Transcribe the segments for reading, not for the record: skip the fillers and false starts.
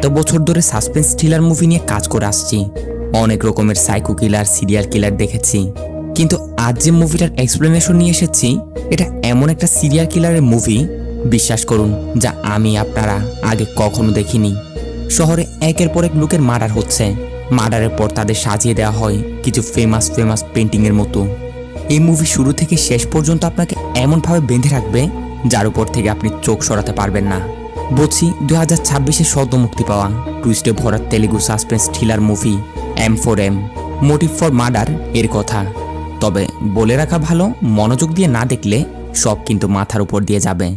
এত বছর ধরে সাসপেন্স থ্রিলার মুভি নিয়ে কাজ করে আসছি। অনেক রকমের সাইকো কিলার, সিরিয়াল কিলার দেখেছি, কিন্তু আজ যে মুভিটার এক্সপ্লেনেশন নিয়ে এসেছি, এটা এমন একটা সিরিয়াল কিলারের মুভি, বিশ্বাস করুন, যা আমি আপনারা আগে কখনো দেখিনি। শহরে একের পর এক লোকের মার্ডার হচ্ছে। মার্ডারের পর তাদের সাজিয়ে দেওয়া হয় কিছু ফেমাস পেন্টিংয়ের মতো। এই মুভি শুরু থেকে শেষ পর্যন্ত আপনাকে এমনভাবে বেঁধে রাখবে, যার উপর থেকে আপনি চোখ সরাতে পারবেন না। বলছি 2026-এ সদ্য মুক্তি পাওয়া টুইস্টে ভরা Telugu suspense thriller movie M4M, motive for murder এর কথা। তবে বলে রাখা ভালো, মনোযোগ দিয়ে না দেখলে সব কিন্তু মাথার উপর দিয়ে যাবে।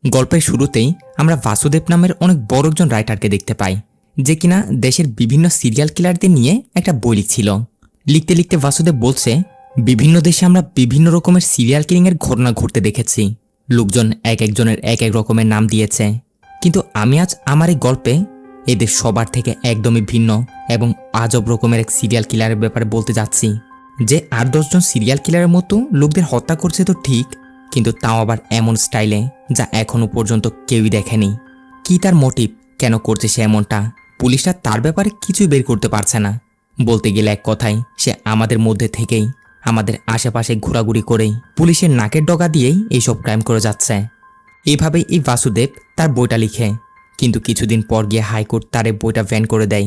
গল্পের শুরুতেই আমরা বাসুদেব নামের অনেক বড় একজন রাইটারকে দেখতে পাই, যে কিনা দেশের বিভিন্ন সিরিয়াল কিলারদের নিয়ে একটা বই লিখছিল। লিখতে লিখতে বাসুদেব বলছে, বিভিন্ন দেশে আমরা বিভিন্ন রকমের সিরিয়াল কিলিংয়ের ঘটনা ঘটতে দেখেছি। লোকজন এক একজনের এক এক রকমের নাম দিয়েছে, কিন্তু আমি আজ আমার এই গল্পে এদের সবার থেকে একদমই ভিন্ন এবং আজব রকমের এক সিরিয়াল কিলারের ব্যাপারে বলতে যাচ্ছি, যে 8-10 জন সিরিয়াল কিলারের মতো লোকদের হত্যা করছে তো ঠিক, কিন্তু তাও আবার এমন স্টাইলে যা এখনো পর্যন্ত কেউই দেখেনি। কি তার মোটিভ, কেন করছে সে এমনটা, পুলিশরা তার ব্যাপারে কিছুই বের করতে পারছে না। বলতে গেলে এক কথায়, সে আমাদের মধ্যে থেকেই, আমাদের আশেপাশে ঘোরাঘুরি করেই, পুলিশের নাকের ডগা দিয়েই এইসব ক্রাইম করে যাচ্ছে। এইভাবেই এই বাসুদেব তার বইটা লিখে, কিন্তু কিছুদিন পর গিয়ে হাইকোর্ট তার এই বইটা ব্যান করে দেয়,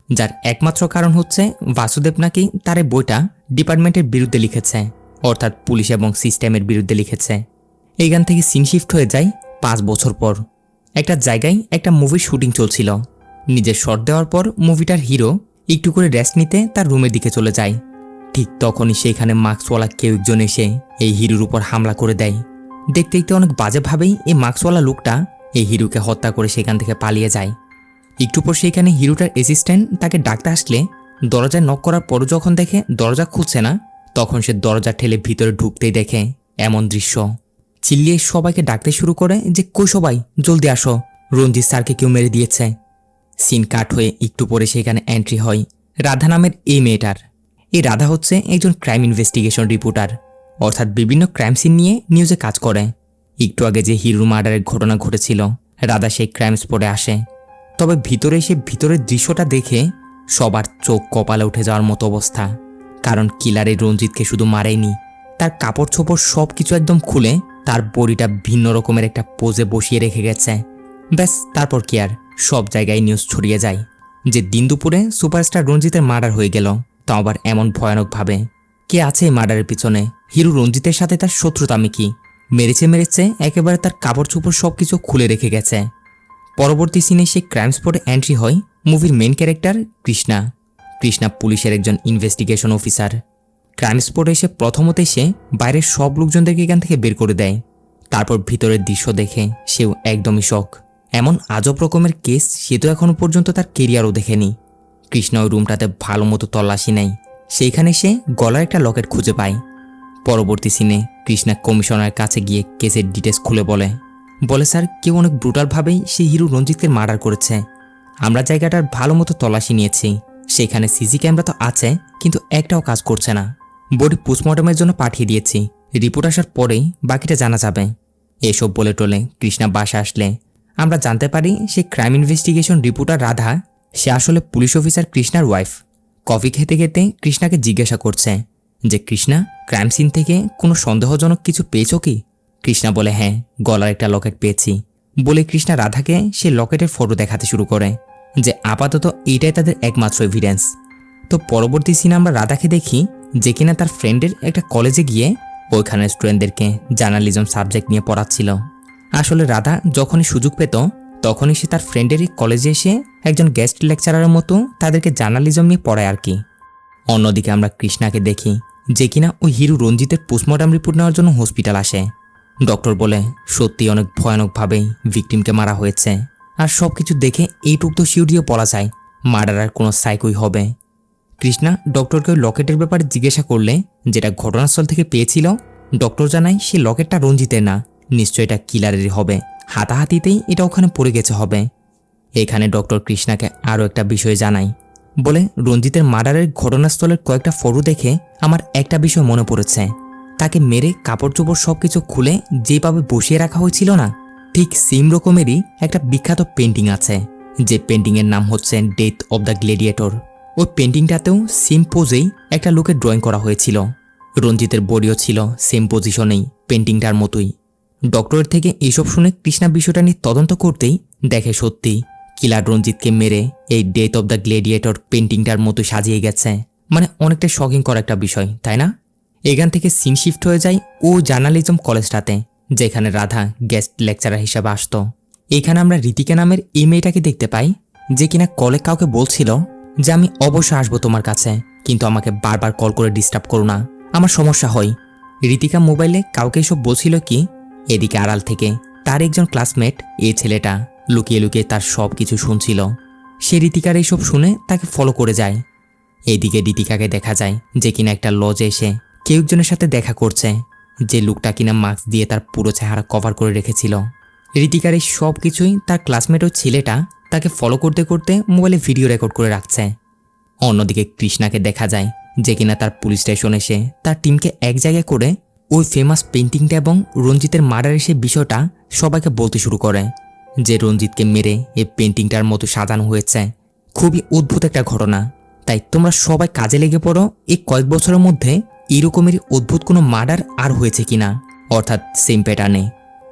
যার একমাত্র কারণ হচ্ছে বাসুদেব নাকি তার এই বইটা ডিপার্টমেন্টের বিরুদ্ধে লিখেছে, অর্থাৎ পুলিশ এবং সিস্টেমের বিরুদ্ধে লিখেছে। এইখান থেকে সিন শিফট হয়ে যায় 5 বছর পর। একটা জায়গায় একটা মুভির শুটিং চলছিল। নিজের শট দেওয়ার পর মুভিটার হিরো একটু করে রেস্ট নিতে তার রুমের দিকে চলে যায়। ঠিক তখনই সেখানে মাস্কওয়ালা কেউ একজন এসে এই হিরোর উপর হামলা করে দেয়। দেখতে দেখতে অনেক বাজেভাবেই এই মাস্কওয়ালা লোকটা এই হিরোকে হত্যা করে সেখান থেকে পালিয়ে যায়। একটু পর সেখানে হিরোটার অ্যাসিস্ট্যান্ট তাকে ডাকতে আসলে দরজায় নক করার পর যখন দেখে দরজা খুলছে না, তখন সে দরজা ঠেলে ভিতরে ঢুকতেই দেখে এমন দৃশ্য। চিল্লিয়ে সবাইকে ডাকতে শুরু করে যে, কই সবাই, জলদি আসো, রঞ্জিত স্যারকে কেউ মেরে দিয়েছে। সিন কাট হয়ে একটু পরে সেখানে এন্ট্রি হয় রাধা নামের এই মেয়েটার। এই রাধা হচ্ছে একজন ক্রাইম ইনভেস্টিগেশন রিপোর্টার, অর্থাৎ বিভিন্ন ক্রাইম সিন নিয়ে নিউজে কাজ করে। একটু আগে যে হিরো মার্ডারের ঘটনা ঘটেছিল, রাধা সেই ক্রাইম স্পটে আসে। তবে ভিতরে এসে ভিতরের দৃশ্যটা দেখে সবার চোখ কপালে উঠে যাওয়ার মতো অবস্থা। কারণ কিলারে রঞ্জিতকে শুধু মারেনি, তার কাপড় চোপড় সব কিছু একদম খুলে তার বডিটা ভিন্ন রকমের একটা পোজে বসিয়ে রেখে গেছে। ব্যাস, তারপর কি আর, সব জায়গায় নিউজ ছড়িয়ে যায় যে দিন দুপুরে সুপারস্টার রঞ্জিতের মার্ডার হয়ে গেল, তাও আবার এমন ভয়ানকভাবে। কে আছে এই মার্ডারের পিছনে? হিরো রঞ্জিতের সাথে তার শত্রুতা আমি কি? মেরেছে একেবারে তার কাপড় চোপড় সব কিছু খুলে রেখে গেছে। পরবর্তী সিনে সেই ক্রাইম স্পটে এন্ট্রি হয় মুভির মেইন ক্যারেক্টার কৃষ্ণা। কৃষ্ণা পুলিশের একজন ইনভেস্টিগেশন অফিসার। ক্রাইম স্পটে এসে প্রথমতেই সে বাইরের সব লোকজনদেরকে এখান থেকে বের করে দেয়। তারপর ভিতরের দৃশ্য দেখে সেও একদমই শক। এমন আজব রকমের কেস সে তো এখনো পর্যন্ত তার কেরিয়ারও দেখেনি। কৃষ্ণা ওই রুমটাতে ভালো মতো তল্লাশি নেয়, সেইখানে সে গলার একটা লকেট খুঁজে পায়। পরবর্তী সিনে কৃষ্ণা কমিশনারের কাছে গিয়ে কেসের ডিটেলস খুলে বলে, স্যার, কেউ অনেক ব্রুটালভাবেই সেই হিরো রঞ্জিতকে মার্ডার করেছে। আমরা জায়গাটার ভালো মতো তল্লাশি নিয়েছি, সেখানে সিসি ক্যামেরা তো আছে, কিন্তু একটাও কাজ করছে না। বডি পোস্টমর্টমের জন্য পাঠিয়ে দিয়েছি, রিপোর্ট আসার পরেই বাকিটা জানা যাবে। এসব বলে টলে কৃষ্ণা বাসা আসলে আমরা জানতে পারি সেই ক্রাইম ইনভেস্টিগেশন রিপোর্টার রাধা, সে আসলে পুলিশ অফিসার কৃষ্ণার ওয়াইফ। কফি খেতে খেতে কৃষ্ণাকে জিজ্ঞাসা করছে যে, কৃষ্ণা, ক্রাইম সিন থেকে কোনো সন্দেহজনক কিছু পেয়েছো কি? কৃষ্ণা বলে, হ্যাঁ, গলার একটা লকেট পেয়েছি। বলে কৃষ্ণা রাধাকে সে লকেটের ফটো দেখাতে শুরু করে যে আপাতত এইটাই তাদের একমাত্র এভিডেন্স। তো পরবর্তী সিনে আমরা রাধাকে দেখি যে কিনা তার ফ্রেন্ডের একটা কলেজে গিয়ে ওইখানের স্টুডেন্টদেরকে জার্নালিজম সাবজেক্ট নিয়ে পড়াচ্ছিল। আসলে রাধা যখনই সুযোগ পেত তখনই সে তার ফ্রেন্ডেরই কলেজে এসে একজন গেস্ট লেকচারারের মতো তাদেরকে জার্নালিজম নিয়ে পড়ায় আর কি। অন্যদিকে আমরা কৃষ্ণাকে দেখি যে কিনা ওই হিরো রঞ্জিতের পোস্টমর্টম রিপোর্ট নেওয়ার জন্য হসপিটাল আসে। ডক্টর বলে সত্যি অনেক ভয়ানকভাবেই ভিকটিমকে মারা হয়েছে, আর সব কিছু দেখে এইটুক তো শিওর দিয়ে বলা যায় মার্ডারার কোনো সাইকোই হবে। কৃষ্ণা ডক্টরকে ওই লকেটের ব্যাপারে জিজ্ঞাসা করলে, যেটা ঘটনাস্থল থেকে পেয়েছিল, ডক্টর জানায় সে লকেটটা রঞ্জিতের না, নিশ্চয় এটা কিলারেরই হবে, হাতাহাতিতেই এটা ওখানে পড়ে গেছে হবে। এখানে ডক্টর কৃষ্ণাকে আরও একটা বিষয় জানায়, বলে রঞ্জিতের মার্ডারের ঘটনাস্থলের কয়েকটা ফটো দেখে আমার একটা বিষয় মনে পড়েছে। তাকে মেরে কাপড় চোপড় সব কিছু খুলে যেভাবে বসিয়ে রাখা হয়েছিল না, ঠিক সেম রকমেরই একটা বিখ্যাত পেন্টিং আছে, যে পেন্টিংয়ের নাম হচ্ছে ডেথ অব দ্য গ্ল্যাডিয়েটর। ওই পেন্টিংটাতেও সেম পোজেই একটা লোকের ড্রয়িং করা হয়েছিল। রঞ্জিতের বডিও ছিল সেম পজিশনেই, পেন্টিংটার মতোই। ডক্টরের থেকে এসব শুনে কৃষ্ণা বিষয়টা নিয়ে তদন্ত করতেই দেখে সত্যি কিলার রঞ্জিতকে মেরে এই ডেথ অব দ্য গ্ল্যাডিয়েটর পেন্টিংটার মতো সাজিয়ে গেছে। মানে অনেকটা শকিং করা একটা বিষয়, তাই না? এখান থেকে সিন শিফট হয়ে যায় ও জার্নালিজম কলেজটাতে, যেখানে রাধা গেস্ট লেকচারার হিসেবে আসতো। এখানে আমরা ঋতিকা নামের এই মেয়েটাকে দেখতে পাই, যে কিনা কলে কাউকে বলছিল যে আমি অবশ্যই আসবো তোমার কাছে, কিন্তু আমাকে বারবার কল করে ডিস্টার্ব করো না, আমার সমস্যা হয়। ঋতিকা মোবাইলে কাউকে এসব বলছিল কি এদিকে আড়াল থেকে তার একজন ক্লাসমেট এই ছেলেটা লুকিয়ে লুকিয়ে তার সব কিছু শুনছিল। সে ঋতিকার এইসব শুনে তাকে ফলো করে যায়। এইদিকে ঋতিকাকে দেখা যায় যে কিনা একটা লজে এসে কেউ একজনের সাথে দেখা করছে, যে লোকটা কিনা মাস্ক দিয়ে তার পুরো চেহারা কভার করে রেখেছিল। ঋতিকার এই সব কিছুই তার ক্লাসমেট ও ছেলেটা তাকে ফলো করতে করতে মোবাইলে ভিডিও রেকর্ড করে রাখছে। অন্যদিকে কৃষ্ণাকে দেখা যায় যে কিনা তার পুলিশ স্টেশন এসে তার টিমকে এক জায়গায় করে ওই ফেমাস পেন্টিংটা এবং রঞ্জিতের মার্ডারের সেই বিষয়টা সবাইকে বলতে শুরু করে, যে রঞ্জিতকে মেরে এই পেন্টিংটার মতো সাজানো হয়েছে। খুবই অদ্ভুত একটা ঘটনা। তাই তোমরা সবাই কাজে লেগে পড়ো এই কয়েক বছরের মধ্যে এরকমেরই অদ্ভুত কোনো মার্ডার আর হয়েছে কিনা, অর্থাৎ সেম প্যাটার্নে।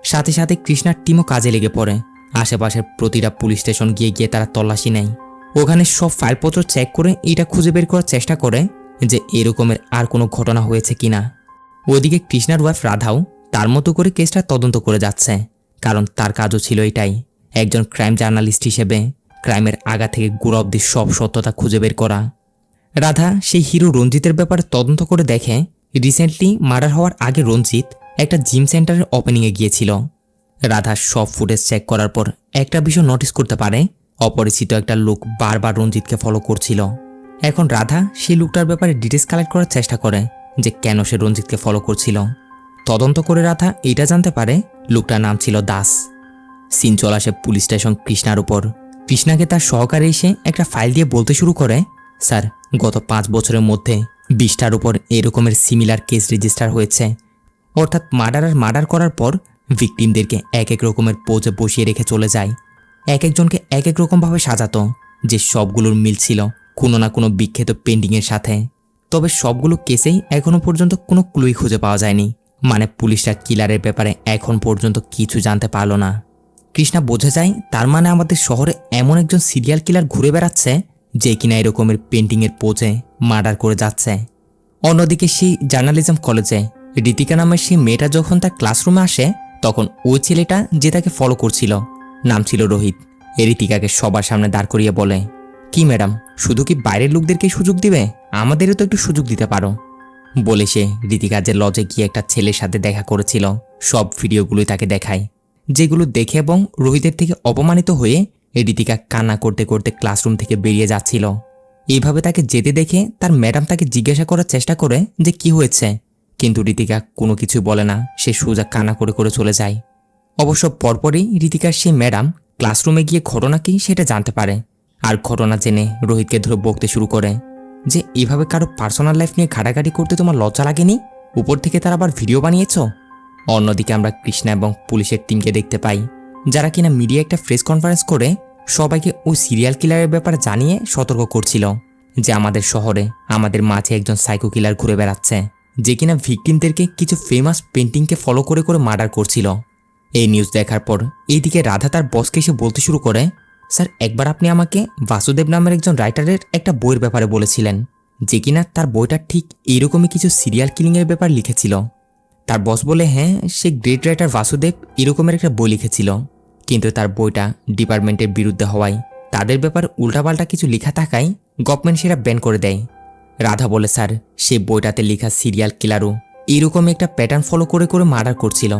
সাথে সাথে কৃষ্ণার টিমও কাজে লেগে পড়ে। আশেপাশের প্রতিটা পুলিশ স্টেশন গিয়ে গিয়ে তারা তল্লাশি নেয়। ওখানে সব ফাইলপত্র চেক করে এটা খুঁজে বের করার চেষ্টা করে যে এরকমের আর কোনো ঘটনা হয়েছে কিনা। ওইদিকে কৃষ্ণার ওয়াইফ রাধাও তার মতো করে কেসটা তদন্ত করে যাচ্ছে, কারণ তার কাজও ছিল এটাই, একজন ক্রাইম জার্নালিস্ট হিসেবে ক্রাইমের আগা থেকে গোড়া অব্দি সব সত্যতা খুঁজে বের করা। রাধা সেই হিরো রঞ্জিতের ব্যাপারে তদন্ত করে দেখে রিসেন্টলি মার্ডার হওয়ার আগে রঞ্জিত একটা জিম সেন্টারের ওপেনিংয়ে গিয়েছিল। রাধা সব ফুটেজ চেক করার পর একটা বিষয় নোটিস করতে পারে, অপরিচিত একটা লোক বারবার রঞ্জিতকে ফলো করছিল। এখন রাধা সেই লোকটার ব্যাপারে ডিটেলস কালেক্ট করার চেষ্টা করে যে কেন সে রঞ্জিতকে ফলো করছিল। তদন্ত করে রাধা এটা জানতে পারে লোকটার নাম ছিল দাস। সিন চলে আসে পুলিশ স্টেশন কৃষ্ণার উপর। কৃষ্ণাকে তার সহকারে এসে একটা ফাইল দিয়ে বলতে শুরু করে, স্যার গত 5 বছরের মধ্যে 20টার উপর এরকমের সিমিলার কেস রেজিস্টার হয়েছে। অর্থাৎ মার্ডার করার পর ভিকটিমদেরকে এক এক রকমের পোজে বসিয়ে রেখে চলে যায়। এক একজনকে এক এক রকমভাবে সাজাতো, যে সবগুলোর মিল ছিল কোনো না কোনো বিখ্যাত পেন্টিংয়ের সাথে। তবে সবগুলো কেসেই এখনো পর্যন্ত কোনো ক্লুই খুঁজে পাওয়া যায়নি। মানে পুলিশরা কিলারের ব্যাপারে এখন পর্যন্ত কিছু জানতে পারল না। কৃষ্ণা বোঝা যায় তার মানে আমাদের শহরে এমন একজন সিরিয়াল কিলার ঘুরে বেড়াচ্ছে, যে কিনা এরকমের পেন্টিংয়ের পোজে মার্ডার করে যাচ্ছে। অন্যদিকে সেই জার্নালিজম কলেজে ঋতিকা নামের সেই মেয়েটা যখন তার ক্লাসরুমে আসে, তখন ওই ছেলেটা যে তাকে ফলো করছিল নাম ছিল রোহিত। ঋতিকাকে সবার সামনে দাঁড় করিয়ে বলে, কি ম্যাডাম, শুধু কি বাইরের লোকদেরকে সুযোগ দিবে? আমাদেরও তো একটু সুযোগ দিতে পারো। বলে সে ঋতিকা যে লজে গিয়ে একটা ছেলের সাথে দেখা করেছিল সব ভিডিওগুলোই তাকে দেখায়, যেগুলো দেখে এবং রোহিতের থেকে অপমানিত হয়ে ঋতিকা কান্না করতে করতে ক্লাসরুম থেকে বেরিয়ে যাচ্ছিল। এইভাবে তাকে যেতে দেখে তার ম্যাডাম তাকে জিজ্ঞাসা করার চেষ্টা করে যে কি হয়েছে, কিন্তু ঋতিকা কোনো কিছু বলে না, সে সোজা কান্না করে করে চলে যায়। অবশ্য পরপরই ঋতিকার সেই ম্যাডাম ক্লাসরুমে গিয়ে ঘটনা কি সেটা জানতে পারে, আর ঘটনা জেনে রোহিতকে ধরে বকতে শুরু করে যে এভাবে কারো পার্সোনাল লাইফ নিয়ে ঘাটাঘাটি করতে তোমার লজ্জা লাগেনি? উপর থেকে তার আবার ভিডিও বানিয়েছ। অন্যদিকে আমরা কৃষ্ণা এবং পুলিশের টিমকে দেখতে পাই, যারা কিনা মিডিয়া একটা প্রেস কনফারেন্স করে সবাইকে ওই সিরিয়াল কিলারের ব্যাপারে জানিয়ে সতর্ক করছিল যে আমাদের শহরে আমাদের মাঝে একজন সাইকো কিলার ঘুরে বেড়াচ্ছে, যে কিনা ভিকটিমদেরকে কিছু ফেমাস পেন্টিংকে ফলো করে করে মার্ডার করছিল। এই নিউজ দেখার পর এইদিকে রাধা তার বসকে এসে বলতে শুরু করে, স্যার একবার আপনি আমাকে বাসুদেব নামের একজন রাইটারের একটা বইয়ের ব্যাপারে বলেছিলেন, যে কিনা তার বইটা ঠিক এরকমই কিছু সিরিয়াল কিলিংয়ের ব্যাপার লিখেছিল। তার বস বলে, হ্যাঁ সে গ্রেট রাইটার বাসুদেব এরকমের একটা বই লিখেছিল, কিন্তু তার বইটা ডিপার্টমেন্টের বিরুদ্ধে হওয়ায় তাদের ব্যাপারে উল্টাপাল্টা কিছু লেখা থাকায় গভর্নমেন্ট সেটা ব্যান করে দেয়। রাধা বলে, স্যার সে বইটাতে লেখা সিরিয়াল কিলারও এরকমই একটা প্যাটার্ন ফলো করে করে মার্ডার করছিল।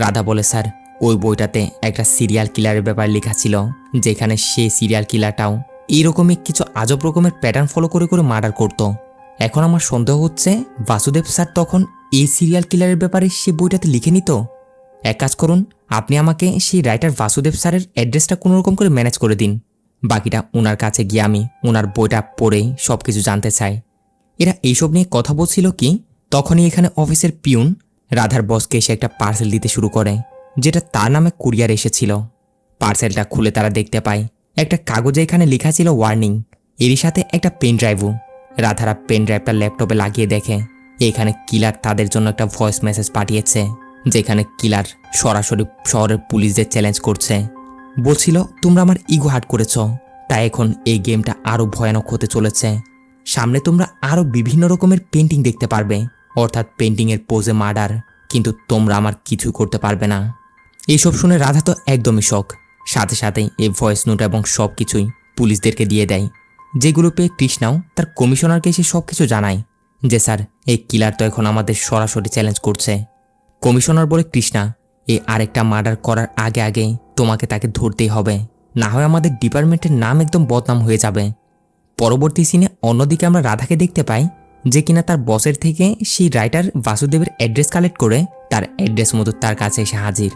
রাধা বলে, স্যার ওই বইটাতে একটা সিরিয়াল কিলারের ব্যাপার লেখা ছিল, যেখানে সে সিরিয়াল কিলারটাও এরকমই কিছু আজব রকমের প্যাটার্ন ফলো করে করে মার্ডার করত। এখন আমার সন্দেহ হচ্ছে বাসুদেব স্যার তখন এই সিরিয়াল কিলারের ব্যাপারে সে বইটাতে লিখে নিত। এক কাজ করুন, আপনি আমাকে সেই রাইটার বাসুদেব স্যারের অ্যাড্রেসটা কোনোরকম করে ম্যানেজ করে দিন, বাকিটা ওনার কাছে গিয়ে আমি ওনার বইটা পড়ে সব কিছু জানতে চাই। এরা এইসব নিয়ে কথা বলছিল কি তখনই এখানে অফিসের পিউন রাধার বসকে এসে একটা পার্সেল দিতে শুরু করে। যেটা তার নামে কুরিয়ার এসেছিল। পার্সেলটা খুলে তারা দেখতে পায় একটা কাগজে এখানে লেখা ছিল ওয়ার্নিং, এরই সাথে একটা পেন ড্রাইভও। রাধারা পেন ড্রাইভটা ল্যাপটপে লাগিয়ে দেখে এখানে কিলার তাদের জন্য একটা ভয়েস মেসেজ পাঠিয়েছে, যেখানে কিলার সরাসরি শহরের পুলিশদের চ্যালেঞ্জ করছে। বলছিল, তোমরা আমার ইগো হার্ট করেছ, তাই এখন এই গেমটা আরও ভয়ানক হতে চলেছে। সামনে তোমরা আরও বিভিন্ন রকমের পেন্টিং দেখতে পারবে, অর্থাৎ পেন্টিংয়ের পোজে মার্ডার, কিন্তু তোমরা আমার কিছু করতে পারবে না। এইসব শুনে রাধা তো একদমই শক। সাথে সাথেই এই ভয়েস নোট এবং সব কিছুই পুলিশদেরকে দিয়ে দেয়, যেগুলো পেয়ে কৃষ্ণাও তার কমিশনারকে এসে সব কিছু জানায় যে স্যার, এই কিলার তো এখন আমাদের সরাসরি চ্যালেঞ্জ করছে। কমিশনার বলে, কৃষ্ণা, এই আরেকটা মার্ডার করার আগে আগে তোমাকে তাকে ধরতেই হবে, না হয় আমাদের ডিপার্টমেন্টের নাম একদম বদনাম হয়ে যাবে। পরবর্তী সিনে অন্যদিকে আমরা রাধাকে দেখতে পাই, যে কিনা তার বসের থেকে সেই রাইটার বাসুদেবের অ্যাড্রেস কালেক্ট করে তার অ্যাড্রেস মতো তার কাছে এসে হাজির।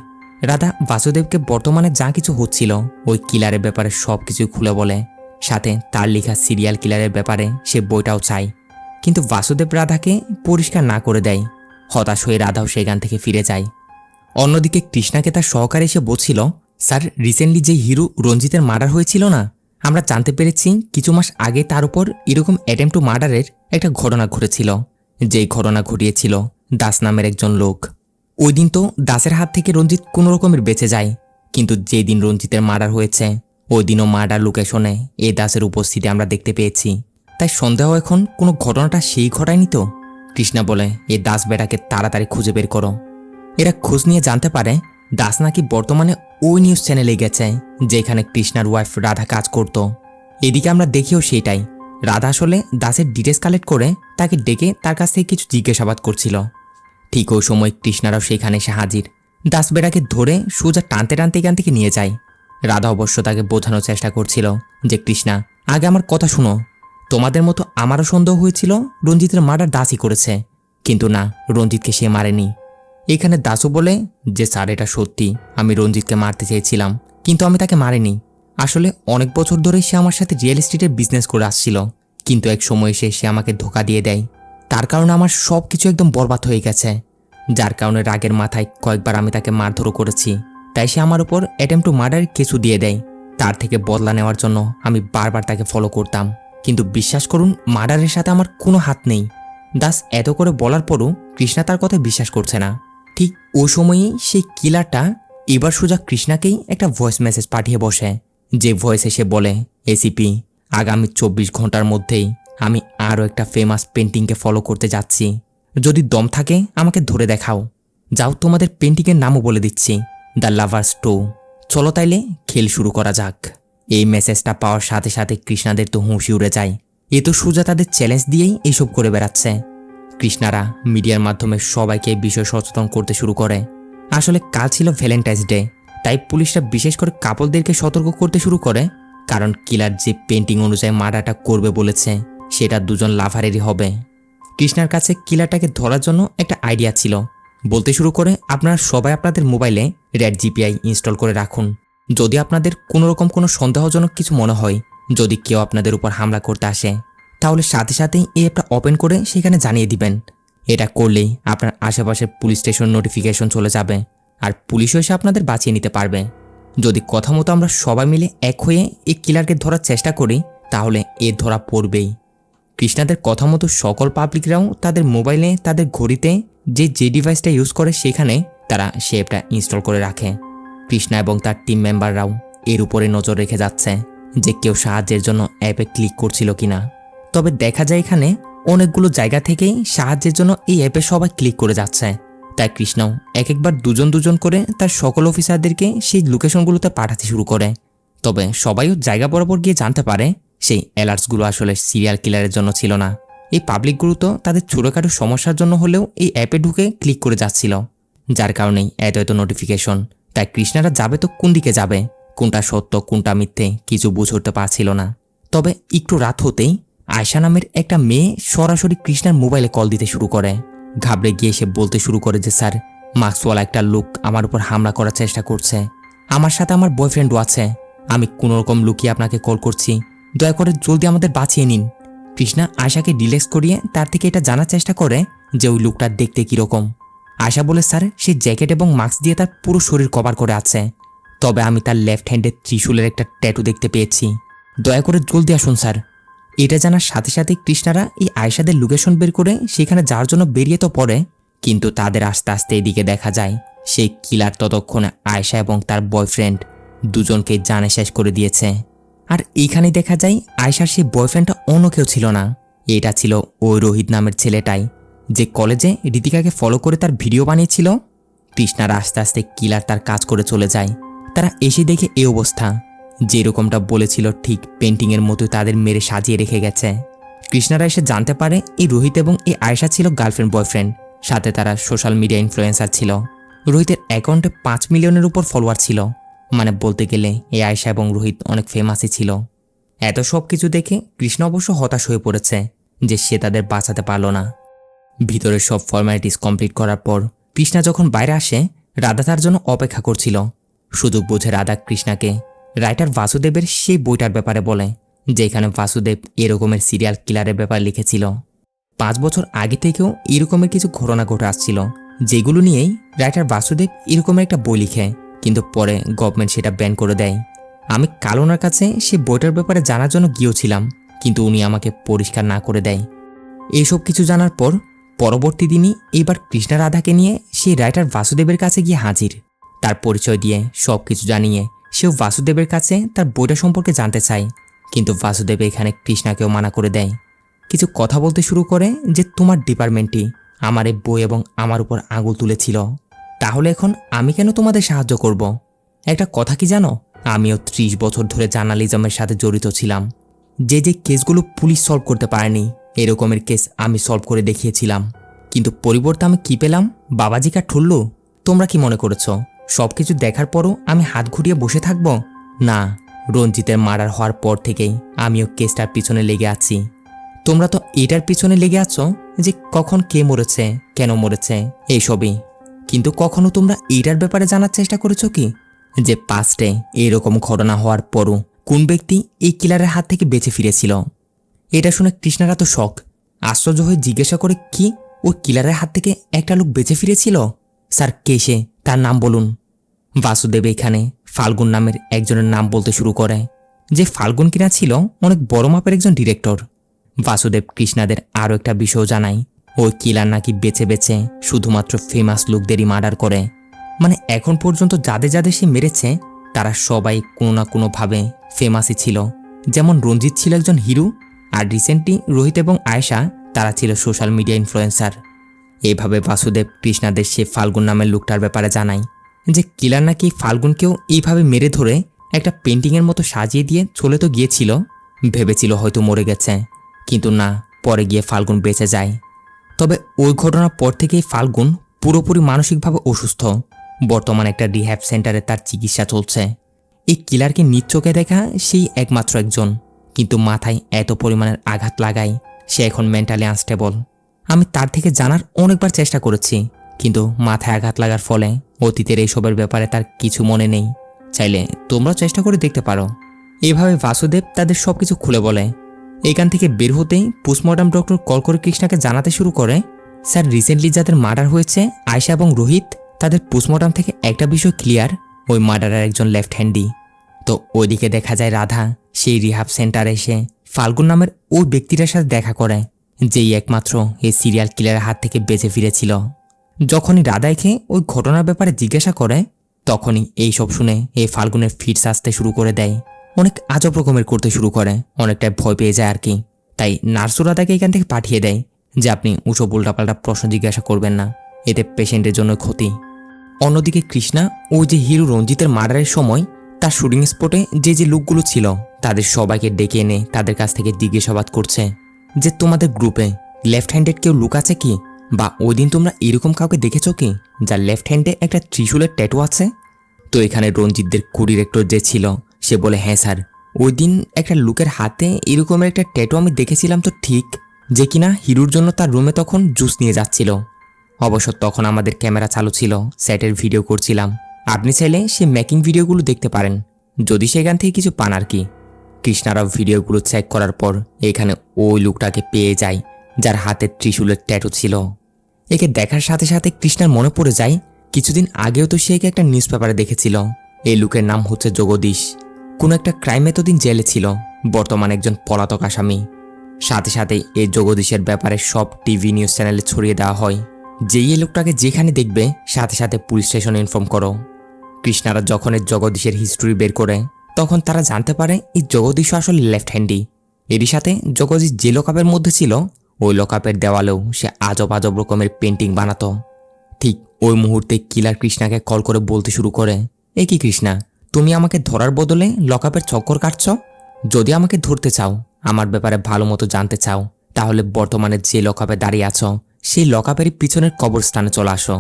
রাধা বাসুদেবকে বর্তমানে যা কিছু হচ্ছিল ওই কিলারের ব্যাপারে সব কিছুই খুলে বলে, সাথে তার লেখা সিরিয়াল কিলারের ব্যাপারে সে বইটাও চায়। কিন্তু বাসুদেব রাধাকে পরিষ্কার না করে দেয়। হতাশ হয়ে রাধাও সেখান থেকে ফিরে যায়। অন্যদিকে কৃষ্ণাকে তার সহকারী এসে বলছিল, স্যার, রিসেন্টলি যে হিরো রঞ্জিতের মার্ডার হয়েছিল না, আমরা জানতে পেরেছি কিছু মাস আগে তার উপর এরকম অ্যাটেম্প টু মার্ডারের একটা ঘটনা ঘটেছিল, যেই ঘটনা ঘটিয়েছিল দাস নামের একজন লোক। ওই দিন তো দাসের হাত থেকে রঞ্জিত কোনো রকমের বেঁচে যায়, কিন্তু যেই দিন রঞ্জিতের মার্ডার হয়েছে ওই দিনও মার্ডার লোকেশনে এই দাসের উপস্থিতি আমরা দেখতে পেয়েছি। তাই সন্দেহ এখন কোনো ঘটনাটা সেই ঘটায়নি তো। কৃষ্ণা বলে, এই দাস বেটাকে তাড়াতাড়ি খুঁজে বের করো। এরা খোঁজ নিয়ে জানতে পারে দাস নাকি বর্তমানে ওই নিউজ চ্যানেলে গেছে যেখানে কৃষ্ণার ওয়াইফ রাধা কাজ করত। এদিকে আমরা দেখিও সেটাই, রাধা আসলে দাসের ডিটেলস কালেক্ট করে তাকে ডেকে তার কাছ থেকে কিছু জিজ্ঞাসাবাদ করছিল। ঠিক ওই সময় কৃষ্ণারাও সেখানে এসে হাজির। দাস বেটাকে ধরে সোজা টানতে টানতে এখান থেকে নিয়ে যায়। রাধা অবশ্য তাকে বোঝানোর চেষ্টা করছিল যে, কৃষ্ণা, আগে আমার কথা শুনো, তোমাদের মতো আমারও সন্দেহ হয়েছিল রঞ্জিতের মার্ডার দাসই করেছে, কিন্তু না, রঞ্জিতকে সে মারেনি। এখানে দাসও বলে যে, স্যার, এটা সত্যি, আমি রঞ্জিতকে মারতে চেয়েছিলাম, কিন্তু আমি তাকে মারিনি। আসলে অনেক বছর ধরে সে আমার সাথে রিয়েল এস্টেটের বিজনেস করে আসছিল, কিন্তু এক সময় সে আমাকে ধোকা দিয়ে দেয়। তার কারণে আমার সব কিছু একদম বরবাদ হয়ে গেছে, যার কারণে রাগের মাথায় কয়েকবার আমি তাকে মারধরও করেছি। তাই সে আমার উপর অ্যাটেম্প টু মার্ডারের কেসও দিয়ে দেয়। তার থেকে বদলা নেওয়ার জন্য আমি বারবার তাকে ফলো করতাম, কিন্তু বিশ্বাস করুন, মার্ডারের সাথে আমার কোনো হাত নেই। দাস এত করে বলার পরও কৃষ্ণা তার কথায় বিশ্বাস করছে না। ঠিক ওই সময়ই সেই কিলারটা এবার সোজা কৃষ্ণাকেই একটা ভয়েস মেসেজ পাঠিয়ে বসে, যে ভয়েসে সে বলে, এসিপি, আগামী 24 ঘন্টার মধ্যেই আমি আরও একটা ফেমাস পেন্টিংকে ফলো করতে যাচ্ছি। যদি দম থাকে আমাকে ধরে দেখাও। যাও, তোমাদের পেন্টিংয়ের নামও বলে দিচ্ছি, দ্য লাভার্স 2। চলো তাইলে খেল শুরু করা যাক। এই মেসেজটা পাওয়ার সাথে সাথে কৃষ্ণাদের তো হুঁশি উড়ে যায়। এ তো সোজা তাদের চ্যালেঞ্জ দিয়েই এইসব করে বেড়াচ্ছে। কৃষ্ণারা মিডিয়ার মাধ্যমে সবাইকে এই বিষয়ে সচেতন করতে শুরু করে। আসলে কাল ছিল ভ্যালেন্টাইন্স ডে, তাই পুলিশরা বিশেষ করে কাপলদেরকে সতর্ক করতে শুরু করে, কারণ কিলার যে পেন্টিং অনুযায়ী মার্ডারটা করবে বলেছে সেটা দুজন লাভারেরই হবে। কৃষ্ণার কাছে কিলারটাকে ধরার জন্য একটা আইডিয়া ছিল। বলতে শুরু করে, আপনারা সবাই আপনাদের মোবাইলে রেড জিপিআই ইনস্টল করে রাখুন। যদি আপনাদের কোনোরকম কোনো সন্দেহজনক কিছু মনে হয়, যদি কেউ আপনাদের উপর হামলা করতে আসে, তাহলে সাথে সাথেই এই অ্যাপটা ওপেন করে সেখানে জানিয়ে দিবেন। এটা করলেই আপনার আশেপাশের পুলিশ স্টেশন নোটিফিকেশন চলে যাবে, আর পুলিশও এসে আপনাদের বাঁচিয়ে নিতে পারবে। যদি কথা মতো আমরা সবাই মিলে এক হয়ে এই কিলারকে ধরার চেষ্টা করি, তাহলে এ ধরা পড়বেই। কৃষ্ণাদের কথা মতো সকল পাবলিকরাও তাদের মোবাইলে, তাদের ঘড়িতে যে ডিভাইসটা ইউজ করে সেখানে তারা সে অ্যাপটা ইনস্টল করে রাখে। কৃষ্ণা এবং তার টিম মেম্বাররাও এর উপরে নজর রেখে যাচ্ছে যে কেউ সাহায্যের জন্য অ্যাপে ক্লিক করছিল কিনা। তবে দেখা যায় এখানে অনেকগুলো জায়গা থেকেই সাহায্যের জন্য এই অ্যাপে সবাই ক্লিক করে যাচ্ছে। তাই কৃষ্ণাও একবার দুজন দুজন করে তার সকল অফিসারদেরকে সেই লোকেশনগুলোতে পাঠাতে শুরু করে। তবে সবাইও জায়গা বরাবর গিয়ে জানতে পারে সেই অ্যালার্টসগুলো আসলে সিরিয়াল কিলারের জন্য ছিল না। এই পাবলিকগুলো তো তাদের ছোটোখাটো সমস্যার জন্য হলেও এই অ্যাপে ঢুকে ক্লিক করে যাচ্ছিল, যার কারণেই এত নোটিফিকেশন। তাই কৃষ্ণারা যাবে তো কোন দিকে যাবে, কোনটা সত্য কোনটা মিথ্যে কিছু বুঝতে পারছিল না। তবে একটু রাত হতেই আয়শা নামের একটা মেয়ে সরাসরি কৃষ্ণার মোবাইলে কল দিতে শুরু করে। ঘাবড়ে গিয়ে সে বলতে শুরু করে যে, স্যার, মাস্কওয়ালা একটা লোক আমার উপর হামলা করার চেষ্টা করছে। আমার সাথে আমার বয়ফ্রেন্ডও আছে। আমি কোনোরকম লুকিয়ে আপনাকে কল করছি, দয়া করে জলদি আমাদের বাঁচিয়ে নিন। কৃষ্ণা আয়শাকে রিল্যাক্স করিয়ে তার থেকে এটা জানার চেষ্টা করে যে ওই লোকটা দেখতে কীরকম। আয়শা বলে, স্যার সে জ্যাকেট এবং মাস্ক দিয়ে তার পুরো শরীর কভার করে আছে, তবে আমি তার লেফট হ্যান্ডে ত্রিশূলের একটা ট্যাটু দেখতে পেয়েছি। দয়া করে জলদি আসুন স্যার। এটা জানার সাথে সাথে কৃষ্ণারা এই আয়শাদের লোকেশন বের করে সেখানে যাওয়ার জন্য বেরিয়ে তো পড়ে, কিন্তু তাদের আস্তে আস্তে এদিকে দেখা যায় সেই কিলার ততক্ষণে আয়শা এবং তার বয়ফ্রেন্ড দুজনকে জানে শেষ করে দিয়েছে। আর এইখানে দেখা যায় আয়শার সেই বয়ফ্রেন্ডটা অন্য কেউ ছিল না, এটা ছিল ওই রোহিত নামের ছেলেটাই, যে কলেজে ঋতিকাকে ফলো করে তার ভিডিও বানিয়েছিল। কৃষ্ণারা আস্তে আস্তে কিলার তার কাজ করে চলে যায়। তারা এসে দেখে এই অবস্থা, যেরকমটা বলেছিল ঠিক পেন্টিংয়ের মতো তাদের মেরে সাজিয়ে রেখে গেছে। কৃষ্ণারা এসে জানতে পারে এই রোহিত এবং এই আয়শা ছিল গার্লফ্রেন্ড বয়ফ্রেন্ড, সাথে তারা সোশ্যাল মিডিয়া ইনফ্লুয়েন্সার ছিল। রোহিতের অ্যাকাউন্টে 5 মিলিয়নের উপর ফলোয়ার ছিল, মানে বলতে গেলে এই আয়শা এবং রোহিত অনেক ফেমাসই ছিল। এত সব কিছু দেখে কৃষ্ণ অবশ্য হতাশ হয়ে পড়েছে যে সে তাদের বাঁচাতে পারল না। ভিতরের সব ফর্মালিটিস কমপ্লিট করার পর কৃষ্ণা যখন বাইরে আসে, রাধা তার জন্য অপেক্ষা করছিল। সুযোগ বুঝে রাধা কৃষ্ণাকে রাইটার বাসুদেবের সেই বইটার ব্যাপারে বলে, যেখানে বাসুদেব এরকমের সিরিয়াল কিলারের ব্যাপার লিখেছিল। 5 বছর আগে থেকেও এরকমের কিছু ঘটনা ঘটে আসছিল, যেগুলো নিয়েই রাইটার বাসুদেব এরকমের একটা বই লিখে, কিন্তু পরে গভর্নমেন্ট সেটা ব্যান করে দেয়। আমি কালোনার কাছে সে বইটার ব্যাপারে জানার জন্য গিয়েছিলাম, কিন্তু উনি আমাকে পরিষ্কার না করে দেয়। এইসব কিছু জানার পর পরবর্তী দিনই এবার কৃষ্ণা রাধাকে নিয়ে সেই রাইটার বাসুদেবের কাছে গিয়ে হাজির। তার পরিচয় দিয়ে সব কিছু জানিয়ে সেও বাসুদেবের কাছে তার বইটা সম্পর্কে জানতে চায়, কিন্তু বাসুদেব এখানে কৃষ্ণাকেও মানা করে দেয়। কিছু কথা বলতে শুরু করে যে তোমার ডিপার্টমেন্টই আমার এই বই এবং আমার উপর আঙুল তুলেছিল, তাহলে এখন আমি কেন তোমাদের সাহায্য করব? একটা কথা কি জানো, আমিও 30 বছর ধরে জার্নালিজমের সাথে জড়িত ছিলাম। যে যে কেসগুলো পুলিশ সলভ করতে পারেনি, এরকমের কেস আমি সলভ করে দেখিয়েছিলাম, কিন্তু পরিবর্তে আমি কি পেলাম? বাবাজি কা ঠুল্লু। তোমরা কি মনে করেছ সব কিছু দেখার পরও আমি হাত ঘুরিয়ে বসে থাকব? না, রঞ্জিতের মার্ডার হওয়ার পর থেকেই আমিও কেসটার পিছনে লেগে আছি। তোমরা তো এটার পিছনে লেগে আছো যে কখন কে মরেছে, কেন মরেছে, এইসবই, কিন্তু কখনো তোমরা এটার ব্যাপারে জানার চেষ্টা করেছো কি যে পাস্টে এরকম ঘটনা হওয়ার পরও কোন ব্যক্তি এই কিলারের হাত থেকে বেঁচে ফিরেছিল? এটা শুনে কৃষ্ণারা তো শক, আশ্চর্য হয়ে জিজ্ঞাসা করে, কি ওই কিলারের হাত থেকে একটা লোক বেঁচে ফিরেছিল? স্যার কে সে, তার নাম বলুন। বাসুদেব এখানে ফাল্গুন নামের একজনের নাম বলতে শুরু করে, যে ফাল্গুন কিনা ছিল অনেক বড় মাপের একজন ডিরেক্টর। বাসুদেব কৃষ্ণাদের আরও একটা বিষয় জানায়, ওই কিলার নাকি বেছে বেছে শুধুমাত্র ফেমাস লোকদেরই মার্ডার করে, মানে এখন পর্যন্ত যাদের যাদের সে মেরেছে তারা সবাই কোনো না কোনোভাবে ফেমাসই ছিল। যেমন রঞ্জিত ছিল একজন হিরো, আর রিসেন্টলি রোহিত এবং আয়েশা তারা ছিল সোশ্যাল মিডিয়া ইনফ্লুয়েন্সার। এইভাবে বাসুদেব কৃষ্ণাদের সে ফাল্গুন নামের লোকটার ব্যাপারে জানায় যে কিলার নাকি ফাল্গুনকেও এইভাবে মেরে ধরে একটা পেন্টিংয়ের মতো সাজিয়ে দিয়ে চলে তো গিয়েছিল, ভেবেছিল হয়তো মরে গেছে, কিন্তু না, পরে গিয়ে ফাল্গুন বেঁচে যায়। তবে ওই ঘটনার পর থেকেই ফাল্গুন পুরোপুরি মানসিকভাবে অসুস্থ, বর্তমানে একটা রিহ্যাব সেন্টারে তার চিকিৎসা চলছে। এই কিলারকে নিজ চোখে দেখা সেই একমাত্র একজন, কিন্তু মাথায় এত পরিমাণের আঘাত লাগায় সে এখন মেন্টালি আনস্টেবল। আমি তার থেকে জানার অনেকবার চেষ্টা করেছি, কিন্তু মাথায় আঘাত লাগার ফলে অতীতের এইসবের ব্যাপারে তার কিছু মনে নেই। চাইলে তোমরাও চেষ্টা করে দেখতে পারো। এভাবে বাসুদেব তাদের সবকিছু খুলে বলে। এখান থেকে বের হতেই পোস্টমর্টম ডক্টর কল করে কৃষ্ণাকে জানাতে শুরু করে, স্যার রিসেন্টলি যাদের মার্ডার হয়েছে আয়শা এবং রোহিত, তাদের পোস্টমর্টম থেকে একটা বিষয় ক্লিয়ার, ওই মার্ডারের একজন লেফট হ্যান্ডি। তো ওইদিকে দেখা যায় রাধা সেই রিহাব সেন্টারে এসে ফাল্গুন নামের ওই ব্যক্তিটার সাথে দেখা করে, যেই একমাত্র এই সিরিয়াল কিলারের হাত থেকে বেঁচে ফিরেছিল। যখনই রাধাকে ওই ঘটনার ব্যাপারে জিজ্ঞাসা করে, তখনই এইসব শুনে এই ফাল্গুনের ফিটস আসতে শুরু করে দেয়, অনেক আজব রকমের করতে শুরু করে, অনেকটাই ভয় পেয়ে যায় আর কি। তাই নার্সু রাধাকে এখান থেকে পাঠিয়ে দেয় যে আপনি ওসব উল্টাপাল্টা প্রশ্ন জিজ্ঞাসা করবেন না, এতে পেশেন্টের জন্য ক্ষতি। অন্যদিকে কৃষ্ণা ওই যে হিরো রঞ্জিতের মার্ডারের সময় তার শুটিং স্পটে যে যে লোকগুলো ছিল তাদের সবাইকে ডেকে এনে তাদের কাছ থেকে জিজ্ঞাসাবাদ করছে যে তোমাদের গ্রুপে লেফট হ্যান্ডেড কেউ লুক আছে কি, বা ওই দিন তোমরা এরকম কাউকে দেখেছো কি যার লেফট হ্যান্ডে একটা ত্রিশূলের ট্যাটু আছে? তো এখানে রঞ্জিতদের কো-ডিরেক্টর যে ছিল সে বলে, হ্যাঁ স্যার, ওই দিন একটা লুকের হাতে এরকমের একটা ট্যাটু আমি দেখেছিলাম তো ঠিক, যে কিনা হিরোর জন্য তার রুমে তখন জুস নিয়ে যাচ্ছিল। অবশ্য তখন আমাদের ক্যামেরা চালু ছিল, সেটের ভিডিও করছিলাম, আপনি চাইলে সে মেকিং ভিডিওগুলো দেখতে পারেন যদি সেখান থেকে কিছু পান আর কি। কৃষ্ণারাও ভিডিওগুলো চেক করার পর এখানে ওই লোকটাকে পেয়ে যায় যার হাতে ত্রিশূলের ট্যাটু ছিল। একে দেখার সাথে সাথে কৃষ্ণার মনে পড়ে যায় কিছুদিন আগেও তো সে একে একটা নিউজ পেপারে দেখেছিল। এই লোকের নাম হচ্ছে জগদীশ। কোনো একটা ক্রাইম এতদিন জেলে ছিল, বর্তমানে একজন পলাতক আসামি। সাথে সাথে এই জগদীশের ব্যাপারে সব টিভি নিউজ চ্যানেলে ছড়িয়ে দেওয়া হয়, যেই এই লোকটাকে যেখানে দেখবে সাথে সাথে পুলিশ স্টেশনে ইনফর্ম করো। কৃষ্ণারা যখন এই জগদীশের হিস্ট্রি বের করে তখন তারা জানতে পারে এই জগদীশ আসলে লেফট হ্যান্ডি। এরই সাথে জগদীশ যে লকআপের মধ্যে ছিল ওই লকআপের দেওয়ালেও সে আজব আজব রকমের পেন্টিং বানাতো। ঠিক ওই মুহূর্তে কিলার কৃষ্ণাকে কল করে বলতে শুরু করে, এ কি কৃষ্ণা, তুমি আমাকে ধরার বদলে লকআপের চক্কর কাটছ? যদি আমাকে ধরতে চাও, আমার ব্যাপারে ভালো মতো জানতে চাও, তাহলে বর্তমানে যে লকআপে দাঁড়িয়ে আছো সেই লকআপেরই পিছনের কবরস্থানে চলে আসো।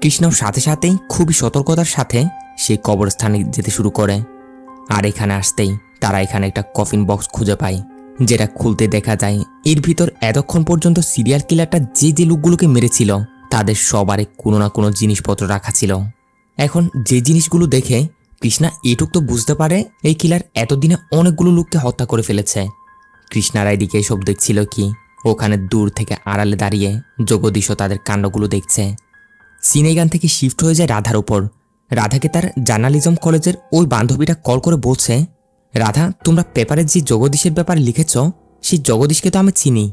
কৃষ্ণও সাথে সাথেই খুবই সতর্কতার সাথে সেই কবরস্থানে যেতে শুরু করে। আর এখানে আসতেই তারা এখানে একটা কফিন বক্স খুঁজে পায়, যেটা খুলতে দেখা যায় এর ভিতর এতক্ষণ পর্যন্ত সিরিয়াল কিলারটা যে যে লোকগুলোকে মেরেছিল তাদের সবারই কোনো না কোনো জিনিসপত্র রাখা ছিল। এখন যে জিনিসগুলো দেখে কৃষ্ণা এটুক তো বুঝতে পারে এই কিলার এতদিনে অনেকগুলো লোককে হত্যা করে ফেলেছে। কৃষ্ণার এদিকে এসব দেখছিল কি, ওখানে দূর থেকে আড়ালে দাঁড়িয়ে জগদীশও তাদের কাণ্ডগুলো দেখছে। সিনেগান থেকে শিফট হয়ে যায় রাধার উপর। রাধাকে তার জার্নালিজম কলেজের ওই বান্ধবীটা কল করে বলছে, রাধা, তোমরা পেপারে যে জগদীশের ব্যাপারে লিখেছ সেই জগদীশকে তো আমি চিনি।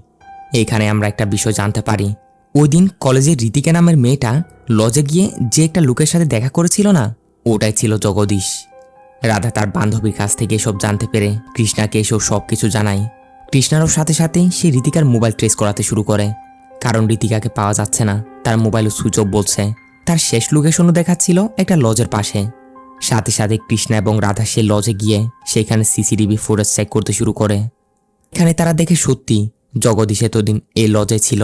এখানে আমরা একটা বিষয় জানতে পারি, ওই দিন কলেজের ঋতিকা নামের মেয়েটা লজে গিয়ে যে একটা লোকের সাথে দেখা করেছিল না, ওটাই ছিল জগদীশ। রাধা তার বান্ধবীর কাছ থেকে এসব জানতে পেরে কৃষ্ণাকে এসব সব কিছু জানায়। কৃষ্ণারও সাথে সাথে সে ঋতিকার মোবাইল ট্রেস করাতে শুরু করে, কারণ ঋতিকাকে পাওয়া যাচ্ছে না, তার মোবাইলও সুইচ অফ বলছে। তার শেষ লোকেশনও দেখাচ্ছিল একটা লজের পাশে। সাথে সাথে কৃষ্ণা এবং রাধা সে লজে গিয়ে সেখানে সিসিটিভি ফুটেজ চেক করতে শুরু করে। এখানে তারা দেখে সত্যি জগদীশ এতদিন এই লজে ছিল,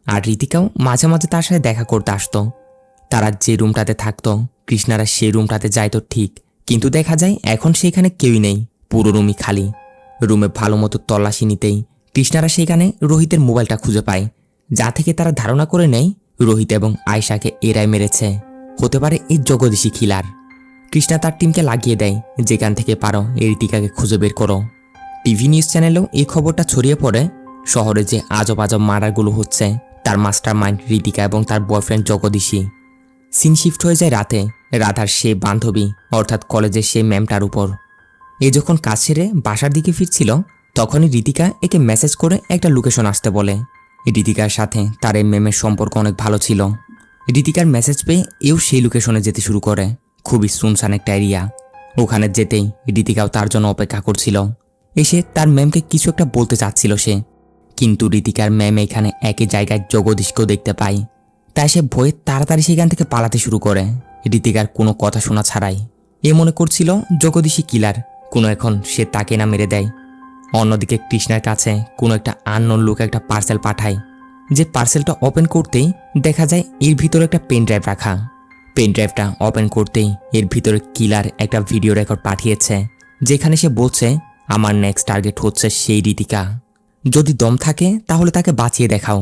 আর ঋতিকাও মাঝে মাঝে তার সাথে দেখা করতে আসতো। তারা যে রুমটাতে থাকতো কৃষ্ণারা সেই রুমটাতে যাইতো ঠিক, কিন্তু দেখা যায় এখন সেখানে কেউই নেই, পুরো রুমই খালি। রুমে ভালো মতো তল্লাশি নিতেই কৃষ্ণারা সেখানে রোহিতের মোবাইলটা খুঁজে পায়, যা থেকে তারা ধারণা করে নেয় রোহিত এবং আয়শাকে এরাই মেরেছে, হতে পারে এই জগদীশী কিলার। কৃষ্ণা তার টিমকে লাগিয়ে দেয়, যেখান থেকে পারো এই ঋতিকাকে খুঁজে বের করো। টিভি নিউজ চ্যানেলেও এই খবরটা ছড়িয়ে পড়ে, শহরে যে আজব আজব মার্ডারগুলো হচ্ছে তার মাস্টার মাইন্ড ঋতিকা এবং তার বয়ফ্রেন্ড জগদীশী। সিন শিফট হয়ে যায় রাতে রাধার সে বান্ধবী অর্থাৎ কলেজের সেই ম্যামটার উপর। এ যখন কাজ সেরে বাসার দিকে ফিরছিল তখনই ঋতিকা একে মেসেজ করে একটা লোকেশন আসতে বলে। ঋতিকার সাথে তার এই ম্যামের সম্পর্ক অনেক ভালো ছিল। ঋতিকার মেসেজ পেয়ে এও সেই লোকেশনে যেতে শুরু করে, খুবই সুনসান একটা এরিয়া। ওখানে যেতেই ঋতিকাও তার জন্য অপেক্ষা করছিল। এসে তার ম্যামকে কিছু একটা বলতে চাচ্ছিল সে, কিন্তু ঋতিকার ম্যাম এখানে একই জায়গায় জগদীশকেও দেখতে পায়, তাই সে ভয়ে তাড়াতাড়ি সেখান থেকে পালাতে শুরু করে ঋতিকার কোনো কথা শোনা ছাড়াই। এ মনে করছিল জগদীশী কিলার, কোনো এখন সে তাকে না মেরে দেয়। অন্যদিকে কৃষ্ণার কাছে কোনো একটা আননোন লোক একটা পার্সেল পাঠায়, যে পার্সেলটা ওপেন করতেই দেখা যায় এর ভিতরে একটা পেন ড্রাইভ রাখা। পেন ড্রাইভটা ওপেন করতেই এর ভিতরে কিলার একটা ভিডিও রেকর্ড পাঠিয়েছে, যেখানে সে বলছে আমার নেক্সট টার্গেট হচ্ছে সেই ঋতিকা, যদি দম থাকে তাহলে তাকে বাঁচিয়ে দেখাও।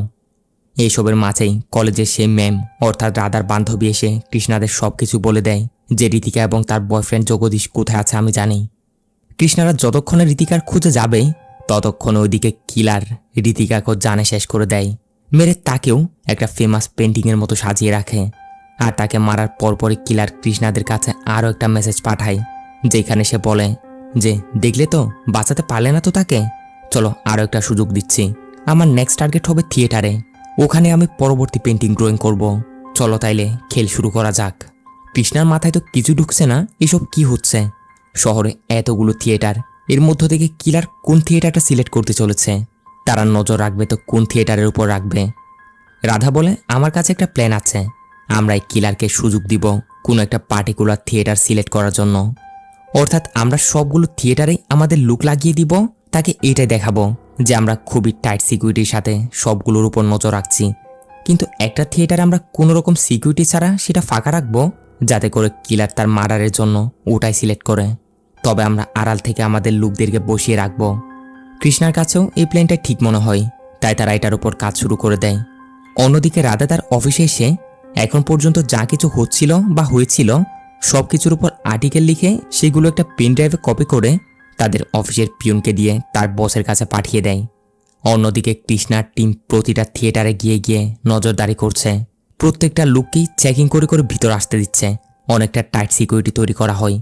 এইসবের মাঝেই কলেজের সেই ম্যাম অর্থাৎ রাধার বান্ধবী এসে কৃষ্ণাদের সব কিছু বলে দেয় যে ঋতিকা এবং তার বয়ফ্রেন্ড জগদীশ কোথায় আছে আমি জানি। কৃষ্ণারা যতক্ষণে ঋতিকার খুঁজে যাবে ততক্ষণ ওইদিকে কিলার ঋতিকাকে জানে শেষ করে দেয়, মেরে তাকেও একটা ফেমাস পেন্টিংয়ের মতো সাজিয়ে রাখে। আর তাকে মারার পরপরই কিলার কৃষ্ণাদের কাছে আরও একটা মেসেজ পাঠায়, যেখানে সে বলে যে দেখলে তো বাঁচাতে পারলে না তো তাকে, চলো আরও একটা সুযোগ দিচ্ছি, আমার নেক্সট টার্গেট হবে থিয়েটারে, ওখানে আমি পরবর্তী পেন্টিং ড্রয়িং করব, চলো তাইলে খেল শুরু করা যাক। কৃষ্ণার মাথায় তো কিছু ঢুকছে না, এসব কি হচ্ছে? শহরে এতগুলো থিয়েটার, এর মধ্য থেকে কিলার কোন থিয়েটারটা সিলেক্ট করতে চলেছে? তারা নজর রাখবে তো কোন থিয়েটারের উপর রাখবে? রাধা বলে আমার কাছে একটা প্ল্যান আছে, আমরা এই কিলারকে সুযোগ দিব কোনো একটা পার্টিকুলার থিয়েটার সিলেক্ট করার জন্য, অর্থাৎ আমরা সবগুলো থিয়েটারেই আমাদের লুক লাগিয়ে দিব, তাকে এটাই দেখাবো যে আমরা খুবই টাইট সিকিউরিটির সাথে সবগুলোর উপর নজর রাখছি, কিন্তু একটা থিয়েটারে আমরা কোনো রকম সিকিউরিটি ছাড়া সেটা ফাঁকা রাখবো, যাতে করে কিলার তার মার্ডারের জন্য ওটাই সিলেক্ট করে। তবে আমরা আড়াল থেকে আমাদের লোকদেরকে বসিয়ে রাখবো। কৃষ্ণার কাছেও এই প্ল্যানটা ঠিক মনে হয়, তাই তারা এটার উপর কাজ শুরু করে দেয়। অন্যদিকে রাধা তার অফিসে এসে এখন পর্যন্ত যা কিছু হচ্ছিল বা হয়েছিল সব কিছুর উপর আর্টিকেল লিখে সেগুলো একটা পেন ড্রাইভে কপি করে তাদের অফিসের পিয়নকে দিয়ে তার বসের কাছে পাঠিয়ে দেয়। অন্যদিকে কৃষ্ণার টিম প্রতিটা থিয়েটারে গিয়ে গিয়ে নজরদারি করছে। প্রত্যেকটা লোককেই চেকিং করে করে ভিতর আসতে দিচ্ছে। অনেকটা টাইট সিকিউরিটি তৈরি করা হয়।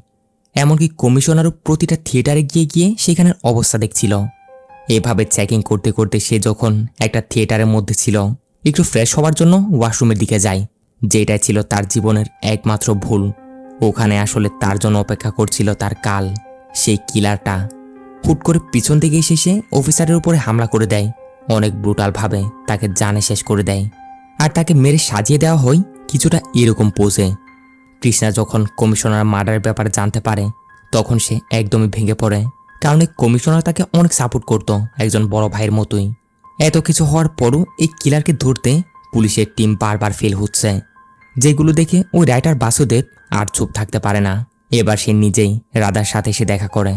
এমনকি কমিশনারও প্রতিটা থিয়েটারে গিয়ে গিয়ে সেখানের অবস্থা দেখছিল। এভাবে চেকিং করতে করতে সে যখন একটা থিয়েটারের মধ্যে ছিল, একটু ফ্রেশ হওয়ার জন্য ওয়াশরুমের দিকে যায়, যেটাই ছিল তার জীবনের একমাত্র ভুল। ওখানে আসলে তার জন্য অপেক্ষা করছিল তার কাল, সেই কিলারটা। হুট করে পিছন থেকে এসে সে অফিসারের উপরে হামলা করে দেয়, অনেক ব্রুটালভাবে তাকে জানে শেষ করে দেয়। আর তাকে মেরে সাজিয়ে দেওয়া হয় কিছুটা এরকম পোজে। কৃষ্ণা যখন কমিশনার মার্ডারের ব্যাপারে জানতে পারে, তখন সে একদমই ভেঙে পড়ে, কারণ এই কমিশনার তাকে অনেক সাপোর্ট করত, একজন বড় ভাইয়ের মতোই। এত কিছু হওয়ার পরও এই কিলারকে ধরতে পুলিশের টিম বারবার ফেল হচ্ছে, যেগুলো দেখে ওই রাইটার বাসুদেব আর চুপ থাকতে পারে না। এবার সে নিজেই রাধার সাথে এসে দেখা করে।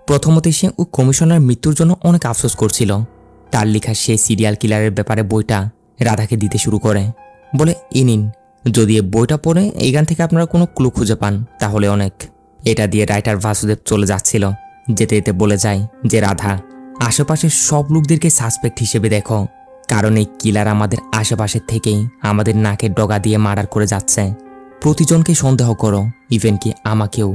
প্রথমত সে ওই কমিশনার মৃত্যুর জন্য অনেক আফসোস করছিল। তার লেখা সেই সিরিয়াল কিলারের ব্যাপারে বইটা রাধাকে দিতে শুরু করে, বলে এই নিন, যদি এই বইটা পড়ে এইখান থেকে আপনারা কোনো ক্লু খুঁজে পান তাহলে অনেক। এটা দিয়ে রাইটার বাসুদেব চলে যাচ্ছিল, যেতে যেতে বলে যায় যে রাধা, আশেপাশের সব লোকদেরকে সাসপেক্ট হিসেবে দেখো, কারণ এই কিলার আমাদের আশেপাশের থেকেই আমাদের নাকের ডগা দিয়ে মার্ডার করে যাচ্ছে। প্রতিজনকে সন্দেহ করো, ইভেন কি আমাকেও।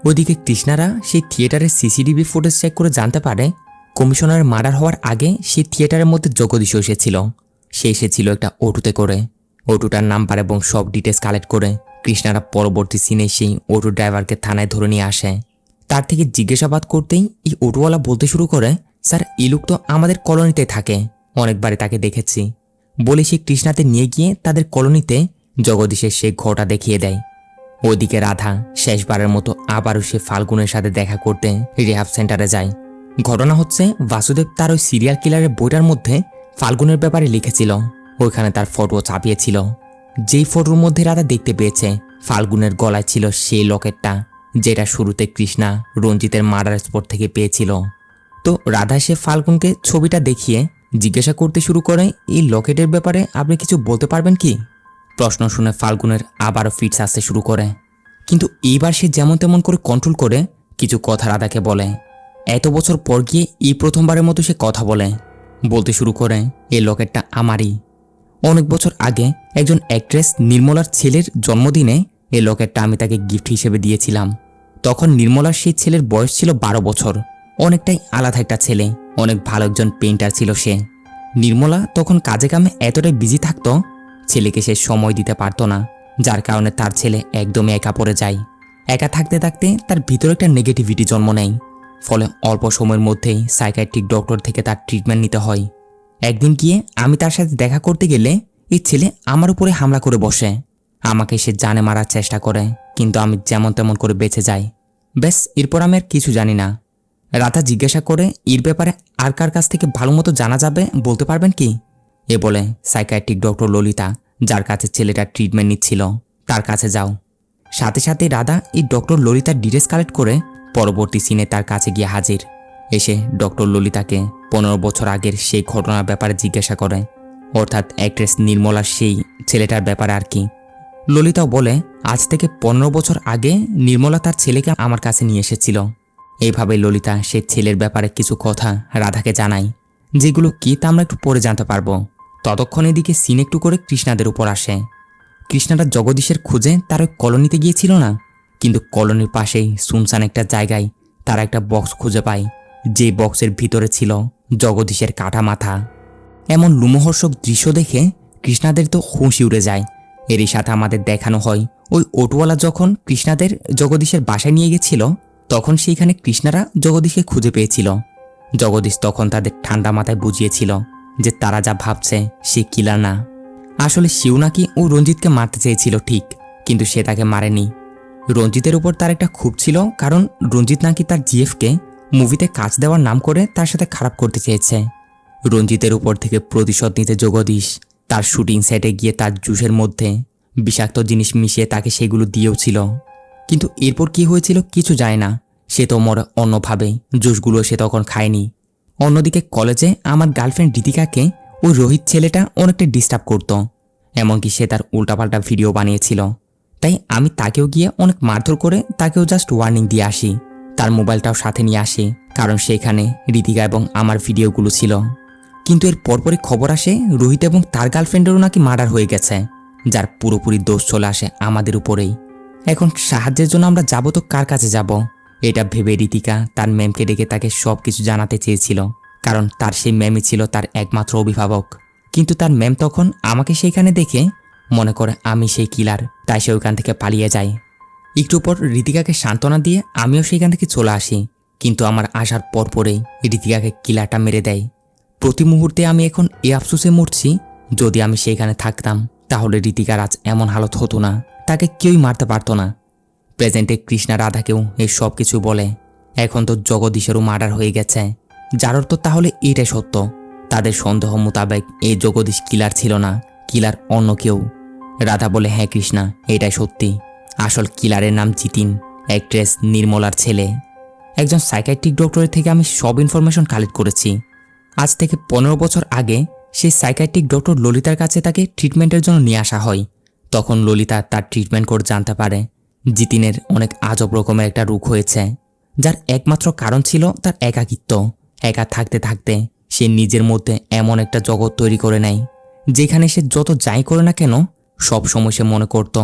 ওইদিকে কৃষ্ণারা সেই থিয়েটারের সিসিটিভি ফুটেজ চেক করে জানতে পারে কমিশনারের মার্ডার হওয়ার আগে সেই থিয়েটারের মধ্যে জগদীশ এসেছিল। সে এসেছিল একটা অটোতে করে। অটোটার নাম্বার এবং সব ডিটেলস কালেক্ট করে কৃষ্ণারা পরবর্তী সিনে সেই অটো ড্রাইভারকে থানায় ধরে নিয়ে আসে। তার থেকে জিজ্ঞাসাবাদ করতেই এই অটোওয়ালা বলতে শুরু করে, স্যার এই লোক তো আমাদের কলোনিতে থাকে, অনেকবারই তাকে দেখেছি। বলে সে কৃষ্ণাতে নিয়ে গিয়ে তাদের কলোনিতে জগদীশের সেই ঘরটা দেখিয়ে দেয়। ওইদিকে রাধা শেষবারের মতো আবারও সে ফাল্গুনের সাথে দেখা করতে রিহ্যাব সেন্টারে যায়। ঘটনা হচ্ছে, বাসুদেব তার ওই সিরিয়াল কিলারের বইটার মধ্যে ফাল্গুনের ব্যাপারে লিখেছিল। ওইখানে তার ফটো চাপিয়েছিল, যেই ফটোর মধ্যে রাধা দেখতে পেয়েছে ফাল্গুনের গলায় ছিল সেই লকেটটা, যেটা শুরুতে কৃষ্ণা রঞ্জিতের মার্ডার স্পট থেকে পেয়েছিল। তো রাধা সে ফাল্গুনকে ছবিটা দেখিয়ে জিজ্ঞাসা করতে শুরু করে, এই লকেটের ব্যাপারে আপনি কিছু বলতে পারবেন কি? প্রশ্ন শুনে ফাল্গুনের আবারও ফিটস আসতে শুরু করে, কিন্তু এইবার সে যেমন তেমন করে কন্ট্রোল করে কিছু কথা রাধাকে বলে। এত বছর পর গিয়ে এই প্রথমবারের মতো সে কথা বলতে শুরু করে, এই লকেটটা আমারই। অনেক বছর আগে একজন অ্যাক্ট্রেস নির্মলার ছেলের জন্মদিনে এই লকেটটা আমি তাকে গিফট হিসেবে দিয়েছিলাম। তখন নির্মলার সেই ছেলের বয়স ছিল 12 বছর। অনেকটাই আলাদা একটা ছেলে, অনেক ভালো একজন পেইন্টার ছিল সে। নির্মলা তখন কাজে কামে এতটাই বিজি থাকতো, ছেলেকে সে সময় দিতে পারতো না, যার কারণে তার ছেলে একদমই একা পড়ে যায়। একা থাকতে থাকতে তার ভিতরে একটা নেগেটিভিটি জন্ম নেয়। ফলে অল্প সময়ের মধ্যেই সাইকিয়াট্রিক ডক্টর থেকে তার ট্রিটমেন্ট নিতে হয়। একদিন গিয়ে আমি তার সাথে দেখা করতে গেলে এই ছেলে আমার উপরে হামলা করে বসে। আমাকে সে জানে মারার চেষ্টা করে, কিন্তু আমি যেমন তেমন করে বেঁচে যাই। ব্যাস, এরপর আমি আর কিছু জানি না। রাধা জিজ্ঞাসা করে, এর ব্যাপারে আর কার কাছ থেকে ভালো মতো জানা যাবে বলতে পারবেন কি? এ বলে সাইকিয়াট্রিক ডক্টর ললিতা, যার কাছে ছেলেটা ট্রিটমেন্ট নিচ্ছিল, তার কাছে যাও। সাথে সাথে রাধা এই ডক্টর ললিতার ডিটেলস কালেক্ট করে পরবর্তী সিনে তার কাছে গিয়ে হাজির। এসে ডক্টর ললিতাকে 15 বছর আগের সেই ঘটনার ব্যাপারে জিজ্ঞাসা করে, অর্থাৎ অ্যাক্ট্রেস নির্মলার সেই ছেলেটার ব্যাপারে আর কি। ললিতাও বলে, আজ থেকে 15 বছর আগে নির্মলা তার ছেলেকে আমার কাছে নিয়ে এসেছিল। এইভাবে ললিতা সে ছেলের ব্যাপারে কিছু কথা রাধাকে জানায়, যেগুলো কি তা আমরা একটু পরে জানতে পারবো। ততক্ষণ এদিকে সিন একটু করে কৃষ্ণাদের উপর আসে। কৃষ্ণাটা জগদীশের খুঁজে তার ওই কলোনিতে গিয়েছিল না, কিন্তু কলোনির পাশেই শুনশান একটা জায়গায় তারা একটা বক্স খুঁজে পায়, যে বক্সের ভিতরে ছিল জগদীশের কাটা মাথা। এমন লোমহর্ষক দৃশ্য দেখে কৃষ্ণাদের তো হুঁশি উড়ে যায়। এরই সাথে আমাদের দেখানো হয় ওই অটোওয়ালা যখন কৃষ্ণাদের জগদীশের বাসায় নিয়ে গেছিল, তখন সেইখানে কৃষ্ণারা জগদীশকে খুঁজে পেয়েছিল। জগদীশ তখন তাদের ঠান্ডা মাথায় বুঝিয়েছিল যে তারা যা ভাবছে সে কিলার না। আসলে শিউ নাকি ও রঞ্জিতকে মারতে চেয়েছিল ঠিক, কিন্তু সে তাকে মারেনি। রঞ্জিতের উপর তার একটা ক্ষোভ ছিল, কারণ রঞ্জিত নাকি তার জিএফকে মুভিতে কাজ দেওয়ার নাম করে তার সাথে খারাপ করতে চেয়েছে। রঞ্জিতের উপর থেকে প্রতিশোধ নিতে জগদীশ তার শুটিং সেটে গিয়ে তার জুসের মধ্যে বিষাক্ত জিনিস মিশিয়ে তাকে সেগুলো দিয়েওছিল। কিন্তু এরপর কি হয়েছিল কিছু যায় না, সে তো মরে অন্যভাবে, জুসগুলো সে তখন খায়নি। অন্যদিকে কলেজে আমার গার্লফ্রেন্ড ঋতিকাকে ওই রোহিত ছেলেটা অনেকটা ডিস্টার্ব করত, এমনকি সে তার উল্টাপাল্টা ভিডিও বানিয়েছিল। তাই আমি তাকেও গিয়ে অনেক মারধর করে তাকেও জাস্ট ওয়ার্নিং দিয়ে আসি। তার মোবাইলটাও সাথে নিয়ে আসি, কারণ সেখানে ঋতিকা এবং আমার ভিডিওগুলো ছিল। কিন্তু এর পরপরই খবর আসে রোহিত এবং তার গার্লফ্রেন্ডেরও নাকি মার্ডার হয়ে গেছে, যার পুরোপুরি দোষ চলে আসে আমাদের উপরেই। এখন সাহায্যের জন্য আমরা যাব তো কার কাছে যাব? এটা ভেবে ঋতিকা তার ম্যামকে ডেকে তাকে সব কিছু জানাতে চেয়েছিল, কারণ তার সেই ম্যামই ছিল তার একমাত্র অভিভাবক। কিন্তু তার ম্যাম তখন আমাকে সেইখানে দেখে মনে করে আমি সেই কিলার, তাই সে ওইখান থেকে পালিয়ে যায়। একটু পর ঋতিকাকে সান্ত্বনা দিয়ে আমিও সেইখান থেকে চলে আসি, কিন্তু আমার আসার পরপরেই ঋতিকাকে কিলারটা মেরে দেয়। প্রতি মুহূর্তে আমি এখন এ আফসোসে মরছি, যদি আমি সেইখানে থাকতাম তাহলে ঋতিকার আজ এমন হালত হতো না, তাকে কেউই মারতে পারতো না। প্রেজেন্টে কৃষ্ণা রাধাকেও এই সব কিছু বলে। এখন তো জগদীশেরও মার্ডার হয়ে গেছে, যার অর্থ তাহলে এটাই সত্য, তাদের সন্দেহ মোতাবেক এই জগদীশ কিলার ছিল না, কিলার অন্য কেউ। রাধা বলে, হ্যাঁ কৃষ্ণা, এটাই সত্যি। আসল কিলারের নাম জিতিন, অ্যাক্ট্রেস নির্মলার ছেলে। একজন সাইকিয়াট্রিক ডক্টরের থেকে আমি সব ইনফরমেশন কালেক্ট করেছি। আজ থেকে 15 বছর আগে সেই সাইকিয়াট্রিক ডক্টর ললিতার কাছে তাকে ট্রিটমেন্টের জন্য নিয়ে আসা হয়। তখন ললিতা তার ট্রিটমেন্ট করে জানতে পারে জিতিনের অনেক আজব রকমের একটা রোগ হয়েছে, যার একমাত্র কারণ ছিল তার একাকিত্ব। একা থাকতে থাকতে সে নিজের মধ্যে এমন একটা জগৎ তৈরি করে নেয়, যেখানে সে যত যাই করে না কেন সব সময় সে মনে করত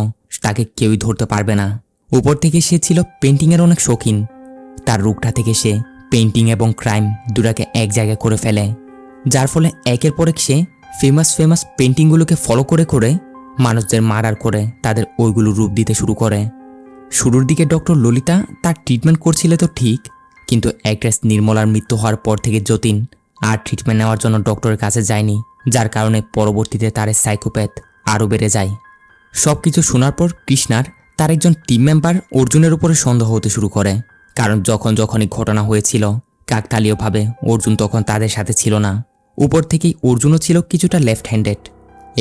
তাকে কেউই ধরতে পারবে না। উপর থেকে সে ছিল পেন্টিংয়ের অনেক শৌখিন। তার রোগটা থেকে সে পেন্টিং এবং ক্রাইম দুটাকে এক জায়গায় করে ফেলে, যার ফলে একের পর এক সে ফেমাস পেন্টিংগুলোকে ফলো করে করে মানুষদের মার্ডার করে তাদের ওইগুলো রূপ দিতে শুরু করে। শুরুর দিকে ডক্টর ললিতা তার ট্রিটমেন্ট করছিল তো ঠিক, কিন্তু অ্যাক্ট্রেস নির্মলার মৃত্যু হওয়ার পর থেকে যতীন আর ট্রিটমেন্ট নেওয়ার জন্য ডক্টরের কাছে যায়নি, যার কারণে পরবর্তীতে তার সাইকোপ্যাথ আরও বেড়ে যায়। সব কিছু শোনার পর কৃষ্ণার তার একজন টিম মেম্বার অর্জুনের উপরে সন্দেহ হতে শুরু করে, কারণ যখনই ঘটনা হয়েছিল কাকতালীয়ভাবে অর্জুন তখন তাদের সাথে ছিল না। উপর থেকেই অর্জুনও ছিল কিছুটা লেফট হ্যান্ডেড।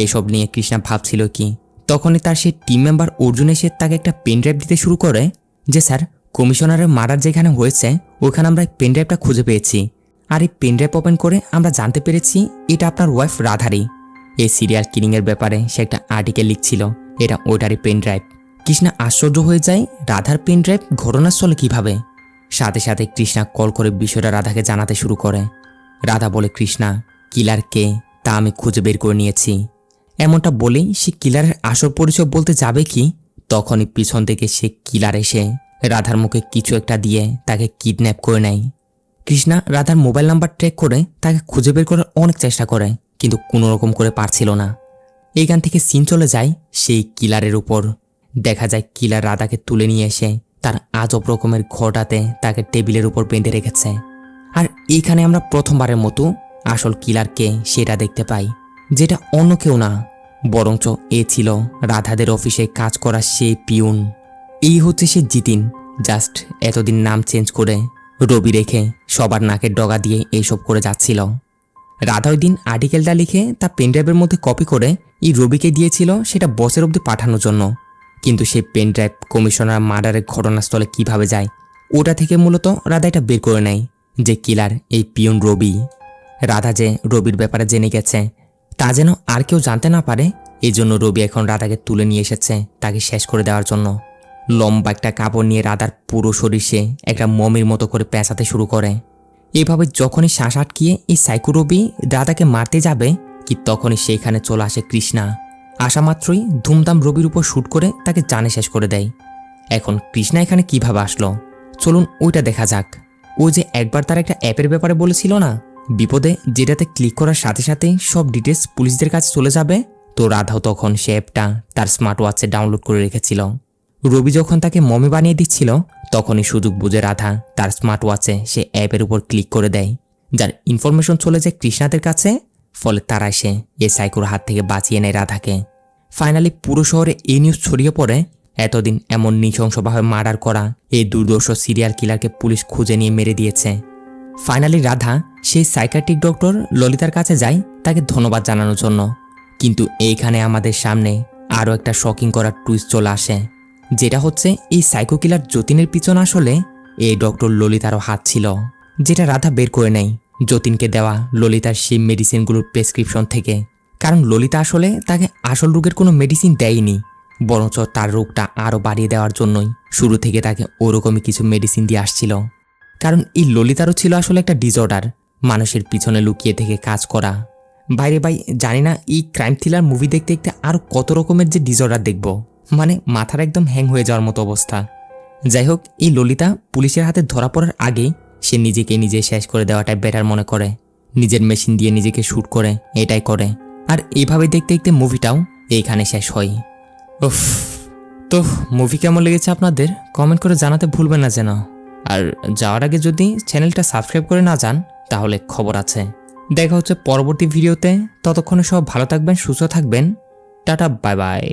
এইসব নিয়ে কৃষ্ণা ভাবছিল কি, তখনই তার সেই টিম মেম্বার অর্জুন এসে তাকে একটা পেনড্রাইভ দিতে শুরু করে যে, স্যার, কমিশনারের মার্ডার যেখানে হয়েছে ওখানে আমরা পেনড্রাইভটা খুঁজে পেয়েছি, আর এই পেনড্রাইভ ওপেন করে আমরা জানতে পেরেছি এটা আপনার ওয়াইফ রাধারই। এই সিরিয়াল কিলিংয়ের ব্যাপারে সে একটা আর্টিকেল লিখছিল, এটা ওইটারই পেনড্রাইভ। কৃষ্ণা আশ্চর্য হয়ে যায়, রাধার পেনড্রাইভ ঘটনাস্থলে কিভাবে? সাথে সাথে কৃষ্ণা কল করে বিষয়টা রাধাকে জানাতে শুরু করে। রাধা বলে, কৃষ্ণা, কিলার কে তা আমি খুঁজে বের করে নিয়েছি। এমনটা বলেই সে কিলারের আসল পরিচয় বলতে যাবে কি, তখনই পিছন থেকে সে কিলার এসে রাধার মুখে কিছু একটা দিয়ে তাকে কিডন্যাপ করে নেয়। কৃষ্ণা রাধার মোবাইল নাম্বার ট্র্যাক করে তাকে খুঁজে বের করার অনেক চেষ্টা করে, কিন্তু কোনো রকম করে পারছিল না। এইখান থেকে সিন চলে যায় সেই কিলারের উপর। দেখা যায় কিলার রাধাকে তুলে নিয়ে এসে তার আজব রকমের ঘটাতে তাকে টেবিলের উপর বেঁধে রেখেছে। আর এইখানে আমরা প্রথমবারের মতো আসল কিলারকে সেটা দেখতে পাই, যেটা অন্য কেউ না, বরঞ্চ এ ছিল রাধাদের অফিসে কাজ করা সেই পিউন। এই হচ্ছে সে জিতিন, জাস্ট এতদিন নাম চেঞ্জ করে রবি রেখে সবার নাকের ডগা দিয়ে এইসব করে যাচ্ছিল। রাধা ওই দিন আর্টিকেলটা লিখে তার পেনড্রাইভের মধ্যে কপি করে এই রবিকে দিয়েছিল সেটা বসের অবধি পাঠানোর জন্য, কিন্তু সেই পেনড্রাইভ কমিশনার মার্ডারের ঘটনাস্থলে কিভাবে যায় ওটা থেকে মূলত রাধা এটা বের করে নেয় যে কিলার এই পিউন রবি। রাধা যে রবির ব্যাপারে জেনে গেছে তা যেন আর কেউ জানতে না পারে, এই জন্য রবি এখন রাধাকে তুলে নিয়ে এসেছে তাকে শেষ করে দেওয়ার জন্য। লম্বা একটা কাপড় নিয়ে রাধার পুরো শরীর সে একটা মমির মতো করে পেঁচাতে শুরু করে। এভাবে যখনই শ্বাস আটকিয়ে এই সাইকো রবি রাধাকে মারতে যাবে কি, তখনই সেইখানে চলে আসে কৃষ্ণা। আসা মাত্রই ধুমধাম রবির উপর শ্যুট করে তাকে জানে শেষ করে দেয়। এখন কৃষ্ণা এখানে কিভাবে আসলো চলুন ওইটা দেখা যাক। ওই যে একবার তার একটা অ্যাপের ব্যাপারে বলেছিল না, বিপদে যেটাতে ক্লিক করার সাথে সাথে সব ডিটেলস পুলিশদের কাছে চলে যাবে, তো রাধাও তখন সে অ্যাপটা তার স্মার্ট ওয়াচে ডাউনলোড করে রেখেছিল। রবি যখন তাকে মমি বানিয়ে দিচ্ছিল তখনই সুযোগ বুঝে রাধা তার স্মার্ট ওয়াচে সে অ্যাপের উপর ক্লিক করে দেয়, যার ইনফরমেশন চলে যায় কৃষ্ণাদের কাছে। ফলে তারা এসে এ সাইকোর হাত থেকে বাঁচিয়ে নেয় রাধাকে। ফাইনালি পুরো শহরে এই নিউজ ছড়িয়ে পড়ে, এতদিন এমন নৃশংসভাবে মার্ডার করা এই দুর্দর্শ সিরিয়াল কিলারকে পুলিশ খুঁজে নিয়ে মেরে দিয়েছে। ফাইনালি রাধা সেই সাইকিয়াট্রিক ডক্টর ললিতার কাছে যায় তাকে ধন্যবাদ জানানোর জন্য, কিন্তু এইখানে আমাদের সামনে আরও একটা শকিং করার টুইস্ট চলে আসে, যেটা হচ্ছে এই সাইকো কিলার যতীনের পিছনে আসলে এই ডক্টর ললিতারও হাত ছিল, যেটা রাধা বের করে নেয় যতীনকে দেওয়া ললিতার সেই মেডিসিনগুলোর প্রেসক্রিপশন থেকে। কারণ ললিতা আসলে তাকে আসল রোগের কোনো মেডিসিন দেয়নি, বরঞ্চ তার রোগটা আরও বাড়িয়ে দেওয়ার জন্যই শুরু থেকে তাকে ওরকমই কিছু মেডিসিন দিয়ে আসছিল। কারণ এই ললিতারও ছিল আসলে একটা ডিসঅর্ডার, মানুষের পিছনে লুকিয়ে থেকে কাজ করা। বাইরে ভাই জানি না এই ক্রাইম থ্রিলার মুভি দেখতে দেখতে আরও কত রকমের যে ডিসঅর্ডার দেখব, মানে মাথার একদম হ্যাং হয়ে যাওয়ার মতো অবস্থা। যাই হোক, এই ললিতা পুলিশের হাতে ধরা পড়ার আগেই সে নিজেকে নিজে শেষ করে দেওয়াটাই বেটার মনে করে। নিজের মেশিন দিয়ে নিজেকে শ্যুট করে এটাই করে। আর এইভাবে দেখতে দেখতে মুভিটাও এইখানে শেষ হয়। উফ, তো মুভি কেমন লেগেছে আপনাদের কমেন্ট করে জানাতে ভুলবেন না যেন। আর যাওয়ার আগে যদি চ্যানেলটা সাবস্ক্রাইব করে না যান তাহলে খবর আছে। দেখা হচ্ছে পরবর্তী ভিডিওতে, ততক্ষণে সব ভালো থাকবেন, সুস্থ থাকবেন। Tata, bye bye.